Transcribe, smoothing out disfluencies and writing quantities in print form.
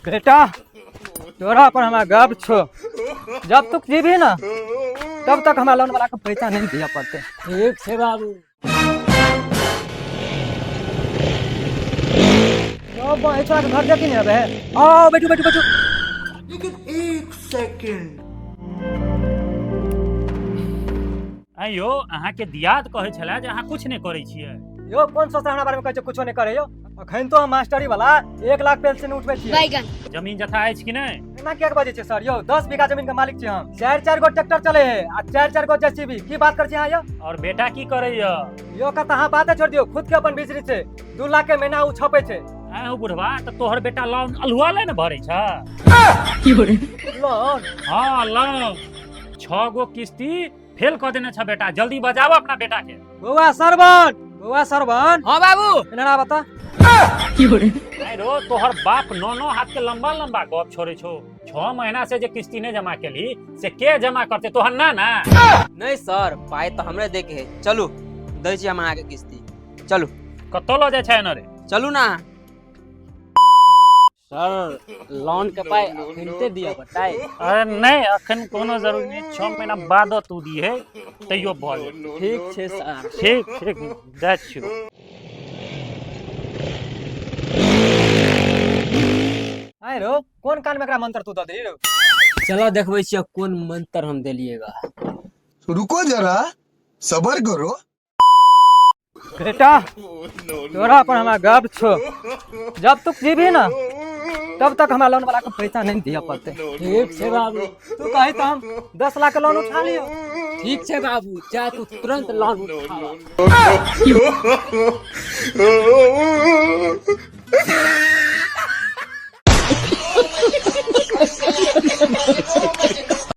बेटा तोरा पर हमारा गर्व छो। जब तक जीवी ना तब तक हमारा लोन वाला को पैसा नहीं दिया पड़ते। ठीक है बाबू। घर जाती नहीं है। आओ बैठो बैठो बैठो। लेकिन एक सेकंड आयो अहाँ के दियाद कहे छला जे अहाँ कुछ नहीं करे छियै। यो कौन सोचता हमरा बारे में कहै छै कुछो नहीं करे यो। अखन तो हम मास्टरी वाला 1 लाख पेंशन उठबै छियै। जमीन जथा अछि कि नहीं? एना किया बाजै छै सर? यो 10 बीघा जमीन के मालिक छी हम। 4 गो ट्रैक्टर चले है आ 4 गो जेसीबी। की बात कर छी अहाँ यो? और बेटा की करे यो? यो का अहाँ बातें छोड़ दियो। खुद के अपन बिजनेस छै। 2 लाख के महीना उ छपै छै। आहो बुढ़वा त तोहर बेटा लोन अलुआ ले न भरै छ। लोन? हां लोन 6 गो किस्ती फेल कर देने छ बेटा। जल्दी बजाओ अपना बेटा के। बउआ सरवन। हाँ बाबू। एना बता। नहीं रो तोहर बाप 9 हाथ के लंबा लंबा गप छोड़े छो। 6 महीना से जे किस्ती ने जमा केली से के जमा करते? तोहर ना ना। नहीं सर पाई तो हमरे दे के है। चलू दै छी हम अहाँ के किस्ती। चलू कतो ल जाय छै न रे? चलू ना। सर लोन के पाई अखनते दिया बताए। अरे नहीं अखन कोनो जरूरी नहीं। 6 महीना बाद तू दी है तैयो भ जाय। ठीक छे सर। ठीक जा छियो। आइ रो कोन कान में एकरा मंत्र तू द दे रो? चलो देखबै छियै कोन मंत्र हम देलिएगा। रुको जरा सबर करो। बेटा तोरा पर हमारा गर्व छो। जब तक जीवी ना तब तक हमारा लोन वाला को पैसा नहीं दिया पड़ते। ठीक है बाबू। तू कहे तो हम 10 लाख का लोन उठा लियो। ठीक है बाबू जा तू तुरंत लोन उठा।